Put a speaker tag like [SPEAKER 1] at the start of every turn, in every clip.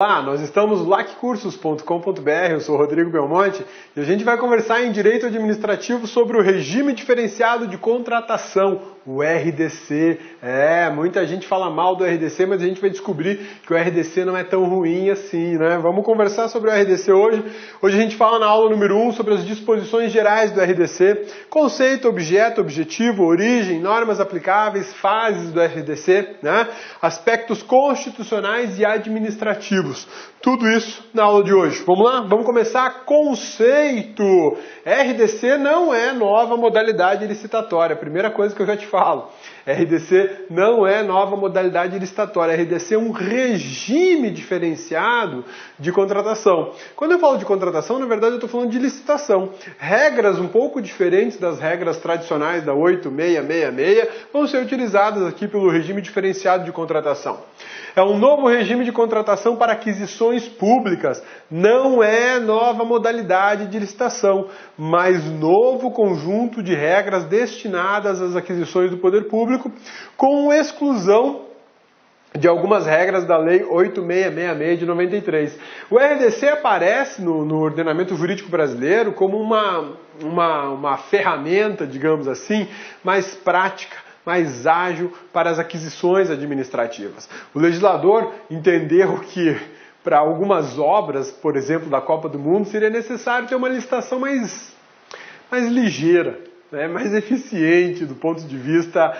[SPEAKER 1] Olá, nós estamos no laccursos.com.br, eu sou Rodrigo Belmonte e a gente vai conversar em Direito Administrativo sobre o Regime Diferenciado de Contratação, o RDC. Muita gente fala mal do RDC, mas a gente vai descobrir que o RDC não é tão ruim assim, né? Vamos conversar sobre o RDC hoje. Hoje a gente fala na aula número 1 sobre as disposições gerais do RDC, conceito, objeto, objetivo, origem, normas aplicáveis, fases do RDC, né? Aspectos constitucionais e administrativos. Tudo isso na aula de hoje. Vamos lá? Vamos começar. Conceito. RDC não é nova modalidade licitatória. Primeira coisa que eu já te falo. RDC não é nova modalidade licitatória. RDC é um regime diferenciado de contratação. Quando eu falo de contratação, na verdade eu estou falando de licitação. Regras um pouco diferentes das regras tradicionais da 8666 vão ser utilizadas aqui pelo regime diferenciado de contratação. É um novo regime de contratação para aquisições públicas. Não é nova modalidade de licitação, mas novo conjunto de regras destinadas às aquisições do poder público, com exclusão de algumas regras da Lei 8666 de 93. O RDC aparece no ordenamento jurídico brasileiro como uma ferramenta, digamos assim, mais prática, mais ágil para as aquisições administrativas. O legislador entendeu que para algumas obras, por exemplo, da Copa do Mundo, seria necessário ter uma licitação mais ligeira, mais eficiente do ponto de vista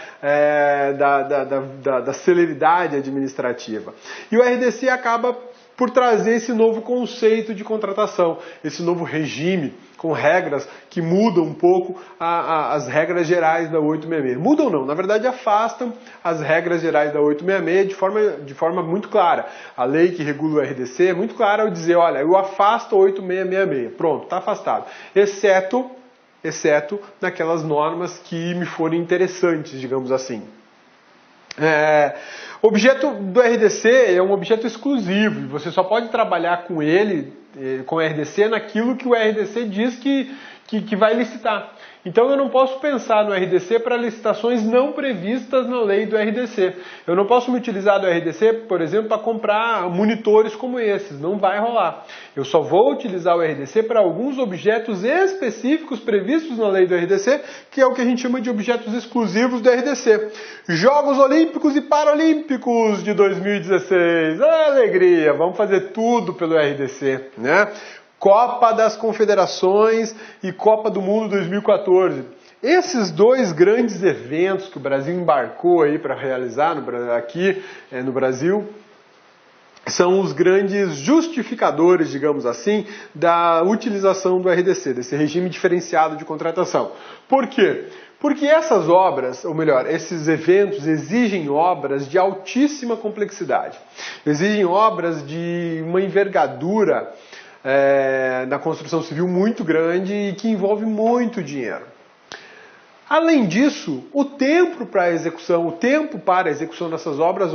[SPEAKER 1] da celeridade administrativa. E o RDC acaba por trazer esse novo conceito de contratação, esse novo regime com regras que mudam um pouco as regras gerais da 866. Mudam não, na verdade afastam as regras gerais da 866 de forma muito clara. A lei que regula o RDC é muito clara ao dizer, olha, eu afasto a 8666, pronto, está afastado, exceto naquelas normas que me forem interessantes, digamos assim. O objeto do RDC é um objeto exclusivo e você só pode trabalhar com ele, com o RDC, naquilo que o RDC diz que vai licitar. Então eu não posso pensar no RDC para licitações não previstas na lei do RDC. Eu não posso me utilizar do RDC, por exemplo, para comprar monitores como esses. Não vai rolar. Eu só vou utilizar o RDC para alguns objetos específicos previstos na lei do RDC, que é o que a gente chama de objetos exclusivos do RDC. Jogos Olímpicos e Paralímpicos de 2016. Alegria! Vamos fazer tudo pelo RDC, né? Copa das Confederações e Copa do Mundo 2014. Esses dois grandes eventos que o Brasil embarcou aí para realizar aqui no Brasil são os grandes justificadores, digamos assim, da utilização do RDC, desse regime diferenciado de contratação. Por quê? Porque essas obras, ou melhor, esses eventos exigem obras de altíssima complexidade. Exigem obras de uma envergadura na construção civil muito grande e que envolve muito dinheiro. Além disso, o tempo para a execução dessas obras,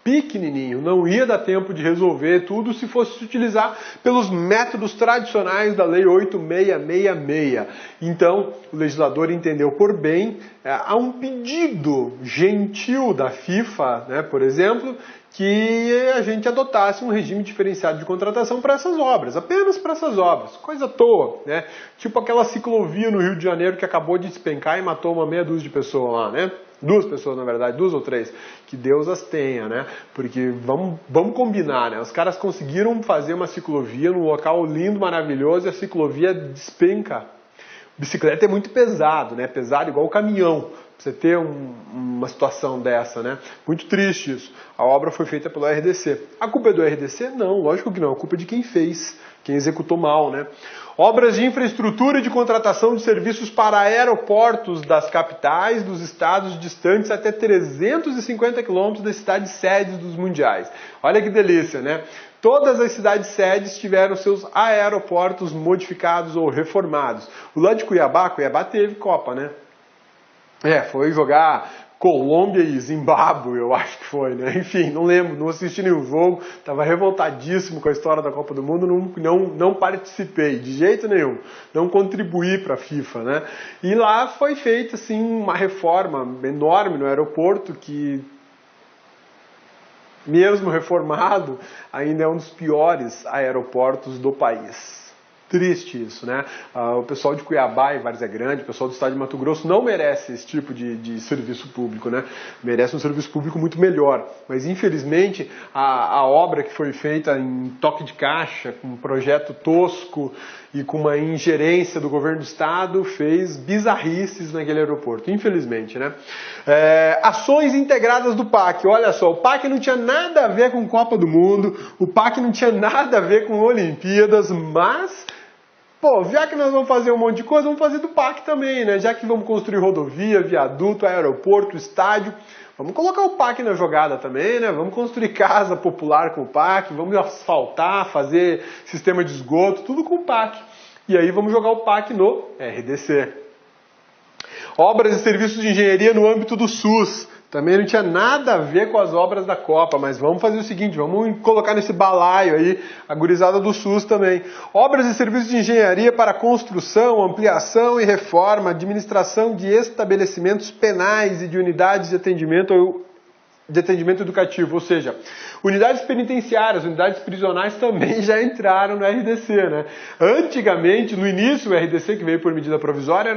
[SPEAKER 1] pequenininho, não ia dar tempo de resolver tudo se fosse se utilizar pelos métodos tradicionais da Lei 8666. Então, o legislador entendeu por bem, há um pedido gentil da FIFA, por exemplo, que a gente adotasse um regime diferenciado de contratação para essas obras, apenas para essas obras, coisa à toa, né? Tipo aquela ciclovia no Rio de Janeiro que acabou de despencar e matou uma meia dúzia de pessoas lá, né? 2 pessoas, na verdade, 2 ou 3, que Deus as tenha, né? Porque vamos combinar, né? Os caras conseguiram fazer uma ciclovia num local lindo, maravilhoso, e a ciclovia despenca. Bicicleta é muito pesado, né? Pesado igual o caminhão. Você ter uma situação dessa, né? Muito triste isso. A obra foi feita pelo RDC. A culpa é do RDC? Não, lógico que não. A culpa é de quem fez, quem executou mal, né? Obras de infraestrutura e de contratação de serviços para aeroportos das capitais dos estados distantes até 350 quilômetros das cidades sedes dos mundiais. Olha que delícia, né? Todas as cidades sedes tiveram seus aeroportos modificados ou reformados. O lá de Cuiabá teve Copa, né? Foi jogar Colômbia e Zimbábue, eu acho que foi, né? Enfim, não lembro, não assisti nenhum jogo, estava revoltadíssimo com a história da Copa do Mundo, não participei, de jeito nenhum, não contribuí para a FIFA, né? E lá foi feita, assim, uma reforma enorme no aeroporto que mesmo reformado, ainda é um dos piores aeroportos do país. Triste isso, né? O pessoal de Cuiabá e Várzea Grande, o pessoal do estado de Mato Grosso não merece esse tipo de serviço público, né? Merece um serviço público muito melhor. Mas, infelizmente, a obra que foi feita em toque de caixa, com um projeto tosco e com uma ingerência do governo do estado, fez bizarrices naquele aeroporto, infelizmente, né? Ações integradas do PAC. Olha só, o PAC não tinha nada a ver com Copa do Mundo, o PAC não tinha nada a ver com Olimpíadas, mas... Pô, já que nós vamos fazer um monte de coisa, vamos fazer do PAC também, né? Já que vamos construir rodovia, viaduto, aeroporto, estádio, vamos colocar o PAC na jogada também, né? Vamos construir casa popular com o PAC, vamos asfaltar, fazer sistema de esgoto, tudo com o PAC. E aí vamos jogar o PAC no RDC. Obras e serviços de engenharia no âmbito do SUS. Também não tinha nada a ver com as obras da Copa, mas vamos fazer o seguinte, vamos colocar nesse balaio aí a gurizada do SUS também. Obras e serviços de engenharia para construção, ampliação e reforma, administração de estabelecimentos penais e de unidades de atendimento educativo, ou seja, unidades penitenciárias, unidades prisionais também já entraram no RDC, né? Antigamente, no início, o RDC, que veio por medida provisória,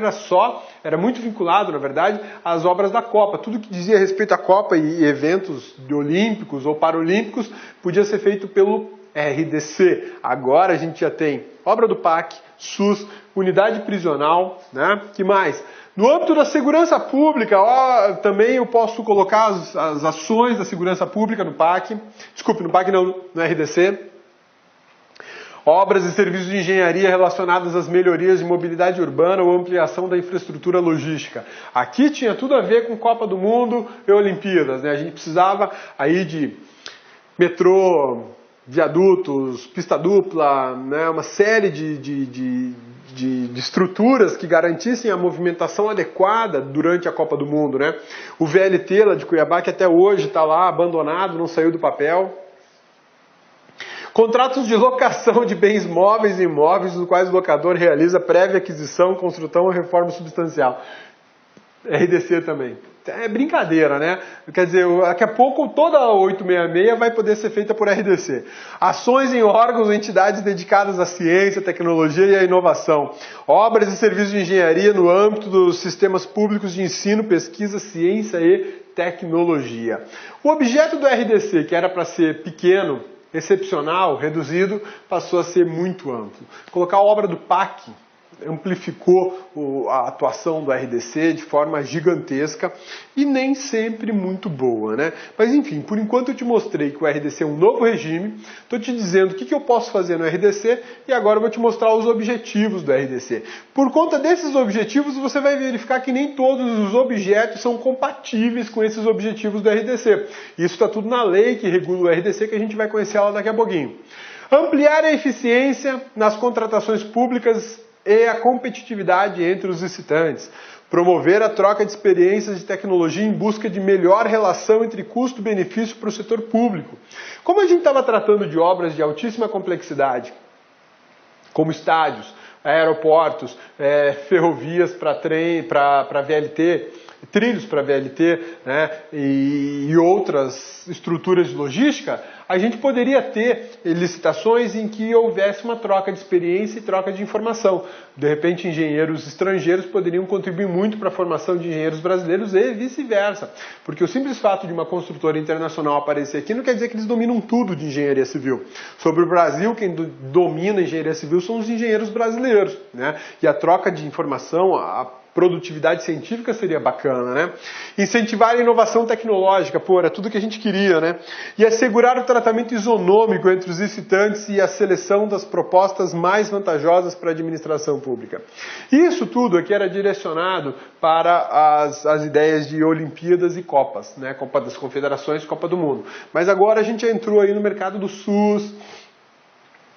[SPEAKER 1] era muito vinculado, na verdade, às obras da Copa. Tudo que dizia respeito à Copa e eventos olímpicos ou paralímpicos podia ser feito pelo RDC. Agora a gente já tem obra do PAC, SUS, unidade prisional, né? Que mais? No âmbito da segurança pública, também eu posso colocar as ações da segurança pública no PAC. Desculpe, no PAC não, no RDC. Obras e serviços de engenharia relacionadas às melhorias de mobilidade urbana ou ampliação da infraestrutura logística. Aqui tinha tudo a ver com Copa do Mundo e Olimpíadas, né? A gente precisava aí de metrô, viadutos, pista dupla, né? Uma série de estruturas que garantissem a movimentação adequada durante a Copa do Mundo, né? O VLT lá de Cuiabá, que até hoje está lá abandonado, não saiu do papel. Contratos de locação de bens móveis e imóveis, nos quais o locador realiza prévia aquisição, construção ou reforma substancial. RDC também. É brincadeira, né? Quer dizer, daqui a pouco toda a 866 vai poder ser feita por RDC. Ações em órgãos ou entidades dedicadas à ciência, tecnologia e à inovação. Obras e serviços de engenharia no âmbito dos sistemas públicos de ensino, pesquisa, ciência e tecnologia. O objeto do RDC, que era para ser pequeno, excepcional, reduzido, passou a ser muito amplo. Colocar a obra do PAC amplificou a atuação do RDC de forma gigantesca e nem sempre muito boa, né? Mas enfim, por enquanto eu te mostrei que o RDC é um novo regime, estou te dizendo o que eu posso fazer no RDC e agora eu vou te mostrar os objetivos do RDC. Por conta desses objetivos, você vai verificar que nem todos os objetos são compatíveis com esses objetivos do RDC. Isso está tudo na lei que regula o RDC, que a gente vai conhecer ela daqui a pouquinho. Ampliar a eficiência nas contratações públicas e a competitividade entre os licitantes. Promover a troca de experiências de tecnologia em busca de melhor relação entre custo-benefício para o setor público. Como a gente estava tratando de obras de altíssima complexidade, como estádios, aeroportos, ferrovias para trem, para VLT, trilhos para VLT, né, e outras estruturas de logística, a gente poderia ter licitações em que houvesse uma troca de experiência e troca de informação. De repente, engenheiros estrangeiros poderiam contribuir muito para a formação de engenheiros brasileiros e vice-versa. Porque o simples fato de uma construtora internacional aparecer aqui não quer dizer que eles dominam tudo de engenharia civil. Sobre o Brasil, quem domina a engenharia civil são os engenheiros brasileiros, né? E a troca de informação, a produtividade científica seria bacana, né? Incentivar a inovação tecnológica, pô, era tudo que a gente queria, né? E assegurar o tratamento isonômico entre os licitantes e a seleção das propostas mais vantajosas para a administração pública. Isso tudo aqui era direcionado para as ideias de Olimpíadas e Copas, né? Copa das Confederações e Copa do Mundo. Mas agora a gente já entrou aí no mercado do SUS,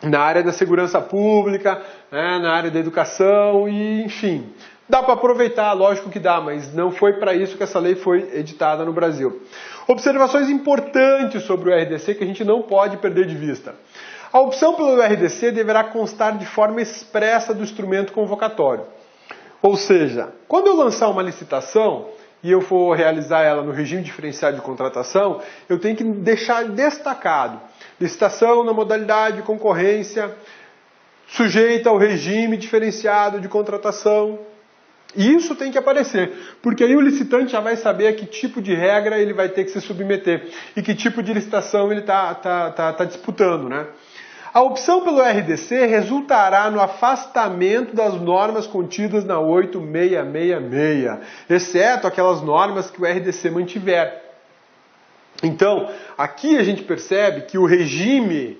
[SPEAKER 1] na área da segurança pública, né? Na área da educação e, enfim... Dá para aproveitar, lógico que dá, mas não foi para isso que essa lei foi editada no Brasil. Observações importantes sobre o RDC que a gente não pode perder de vista. A opção pelo RDC deverá constar de forma expressa do instrumento convocatório. Ou seja, quando eu lançar uma licitação, e eu for realizar ela no regime diferenciado de contratação, eu tenho que deixar destacado: licitação na modalidade de concorrência, sujeita ao regime diferenciado de contratação. Isso tem que aparecer, porque aí o licitante já vai saber a que tipo de regra ele vai ter que se submeter e que tipo de licitação ele está disputando, né? A opção pelo RDC resultará no afastamento das normas contidas na 8666, exceto aquelas normas que o RDC mantiver. Então, aqui a gente percebe que o regime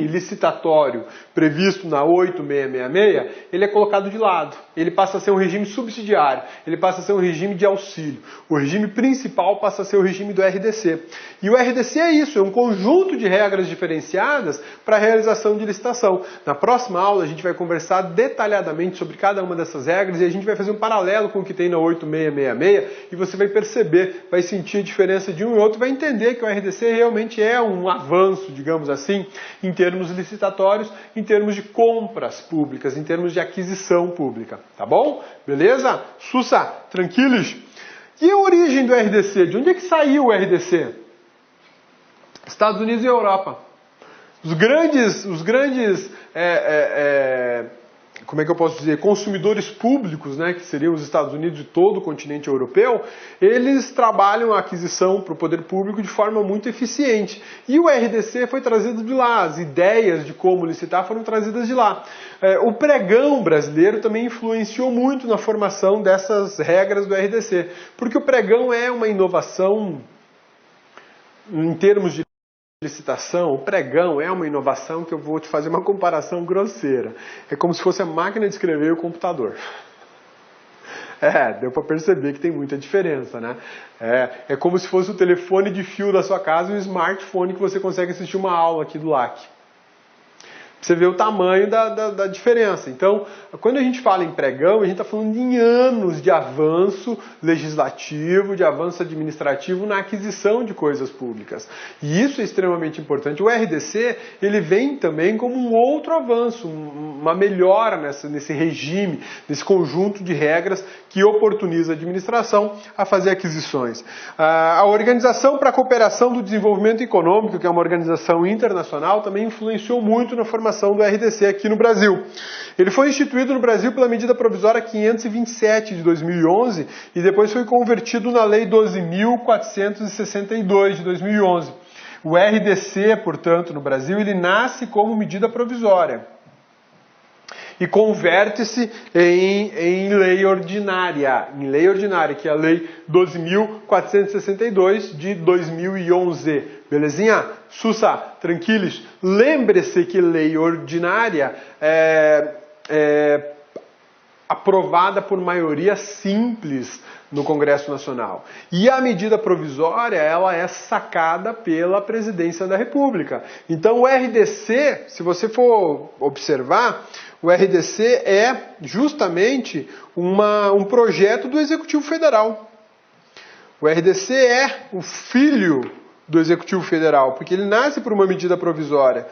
[SPEAKER 1] licitatório previsto na 8666, ele é colocado de lado. Ele passa a ser um regime subsidiário, ele passa a ser um regime de auxílio. O regime principal passa a ser o regime do RDC. E o RDC é isso, é um conjunto de regras diferenciadas para a realização de licitação. Na próxima aula a gente vai conversar detalhadamente sobre cada uma dessas regras e a gente vai fazer um paralelo com o que tem na 8666 e você vai perceber, vai sentir a diferença de um e outro, vai entender que o RDC realmente é um avanço, digamos assim, em termos licitatórios, em termos de compras públicas, em termos de aquisição pública. Tá bom? Beleza? Sussa, tranquilos? E a origem do RDC? De onde é que saiu o RDC? Estados Unidos e Europa. Os grandes como é que eu posso dizer, consumidores públicos, né, que seriam os Estados Unidos e todo o continente europeu, eles trabalham a aquisição para o poder público de forma muito eficiente. E o RDC foi trazido de lá, as ideias de como licitar foram trazidas de lá. O pregão brasileiro também influenciou muito na formação dessas regras do RDC, porque o pregão é uma inovação em termos de licitação. O pregão é uma inovação que eu vou te fazer uma comparação grosseira. É como se fosse a máquina de escrever e o computador. Deu para perceber que tem muita diferença, né? É como se fosse o telefone de fio da sua casa e o smartphone que você consegue assistir uma aula aqui do LAC. Você vê o tamanho da diferença. Então, quando a gente fala em pregão, a gente está falando em anos de avanço legislativo, de avanço administrativo na aquisição de coisas públicas. E isso é extremamente importante. O RDC, ele vem também como um outro avanço, uma melhora nesse regime, nesse conjunto de regras que oportuniza a administração a fazer aquisições. A Organização para a Cooperação do Desenvolvimento Econômico, que é uma organização internacional, também influenciou muito na formação do RDC aqui no Brasil. Ele foi instituído no Brasil pela medida provisória 527 de 2011 e depois foi convertido na Lei 12.462 de 2011. O RDC, portanto, no Brasil, ele nasce como medida provisória e converte-se em lei ordinária, que é a Lei 12.462 de 2011. Belezinha? Sussa, tranquilos? Lembre-se que lei ordinária é aprovada por maioria simples no Congresso Nacional. E a medida provisória, ela é sacada pela Presidência da República. Então o RDC, se você for observar, o RDC é justamente um projeto do Executivo Federal. O RDC é o filho do Executivo Federal, porque ele nasce por uma medida provisória.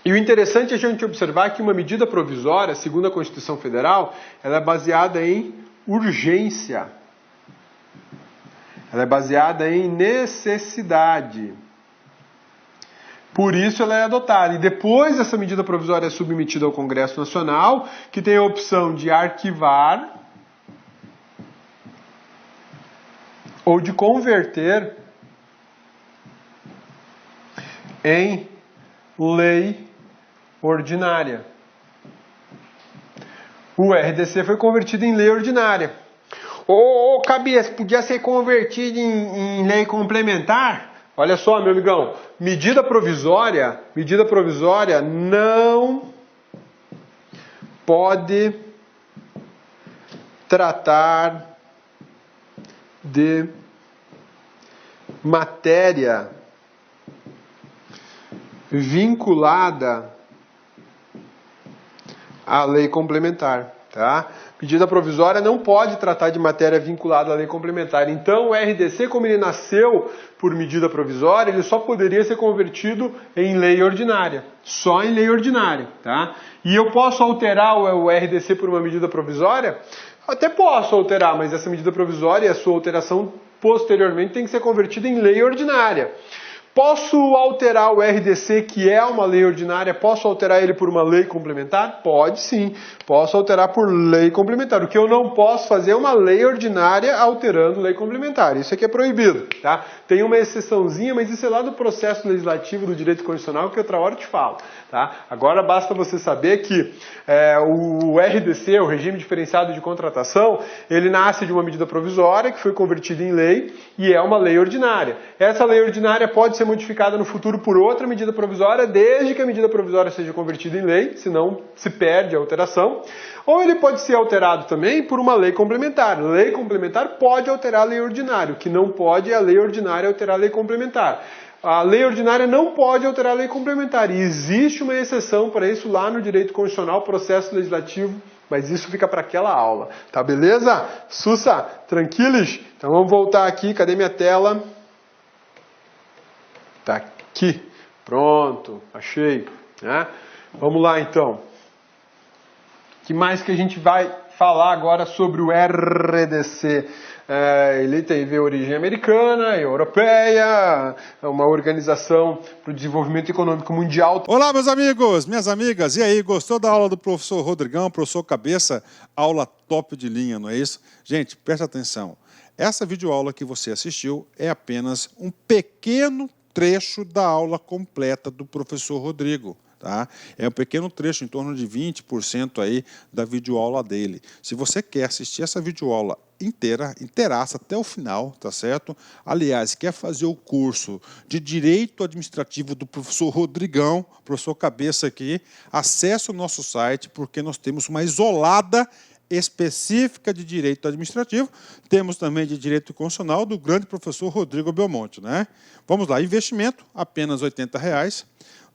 [SPEAKER 1] E o interessante é a gente observar que uma medida provisória, segundo a Constituição Federal, ela é baseada em urgência. Ela é baseada em necessidade. Por isso ela é adotada. E depois essa medida provisória é submetida ao Congresso Nacional, que tem a opção de arquivar ou de converter em lei ordinária. O RDC foi convertido em lei ordinária. Ô, cabeça, podia ser convertido em lei complementar? Olha só, meu amigão, medida provisória não pode tratar de matéria vinculada à lei complementar, tá? Medida provisória não pode tratar de matéria vinculada à lei complementar. Então, o RDC, como ele nasceu por medida provisória, ele só poderia ser convertido em lei ordinária. Só em lei ordinária, tá? E eu posso alterar o RDC por uma medida provisória? Até posso alterar, mas essa medida provisória e a sua alteração posteriormente tem que ser convertida em lei ordinária. Posso alterar o RDC, que é uma lei ordinária, posso alterar ele por uma lei complementar? Pode sim, posso alterar por lei complementar. O que eu não posso fazer é uma lei ordinária alterando lei complementar. Isso aqui é proibido, tá? Tem uma exceçãozinha, mas isso é lá do processo legislativo do direito constitucional que outra hora eu te falo, tá? Agora basta você saber que o RDC, o Regime Diferenciado de Contratação, ele nasce de uma medida provisória que foi convertida em lei e é uma lei ordinária. Essa lei ordinária pode ser modificada no futuro por outra medida provisória, desde que a medida provisória seja convertida em lei, senão se perde a alteração. Ou ele pode ser alterado também por uma lei complementar. Lei complementar pode alterar a lei ordinária, o que não pode é a lei ordinária alterar a lei complementar. A lei ordinária não pode alterar a lei complementar, e existe uma exceção para isso lá no direito constitucional, processo legislativo, mas isso fica para aquela aula, tá beleza? Sussa, tranquilos? Então vamos voltar aqui, cadê minha tela? Tá aqui, pronto, achei, né? Vamos lá então. O que mais que a gente vai falar agora sobre o RDC? Ele teve origem americana, europeia, é uma organização para o desenvolvimento econômico mundial.
[SPEAKER 2] Olá, meus amigos, minhas amigas, e aí, gostou da aula do professor Rodrigão, professor Cabeça? Aula top de linha, não é isso? Gente, presta atenção, essa videoaula que você assistiu é apenas um pequeno trecho da aula completa do professor Rodrigo. Tá? É um pequeno trecho, em torno de 20% aí da videoaula dele. Se você quer assistir essa videoaula inteiraça até o final, tá certo? Aliás, quer fazer o curso de Direito Administrativo do professor Rodrigão, professor Cabeça aqui, acesse o nosso site, porque nós temos uma isolada específica de Direito Administrativo, temos também de Direito Constitucional do grande professor Rodrigo Belmonte, né? Vamos lá, investimento, apenas R$ 80.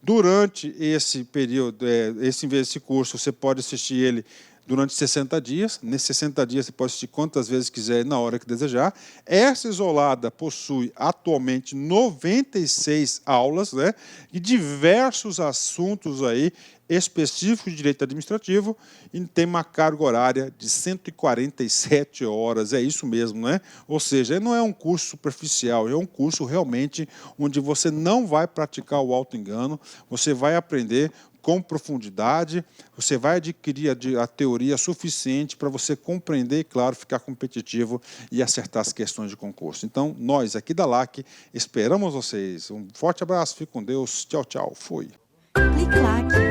[SPEAKER 2] Durante esse período, esse curso, você pode assistir ele durante 60 dias. Nesses 60 dias, você pode assistir quantas vezes quiser, na hora que desejar. Essa isolada possui atualmente 96 aulas, né, e diversos assuntos aí específicos de direito administrativo, e tem uma carga horária de 147 horas, é isso mesmo, né? Ou seja, não é um curso superficial, é um curso realmente onde você não vai praticar o auto-engano, você vai aprender com profundidade, você vai adquirir a teoria suficiente para você compreender e, claro, ficar competitivo e acertar as questões de concurso. Então, nós aqui da LAC esperamos vocês. Um forte abraço, fique com Deus, tchau, tchau, fui.
[SPEAKER 3] Clique LAC.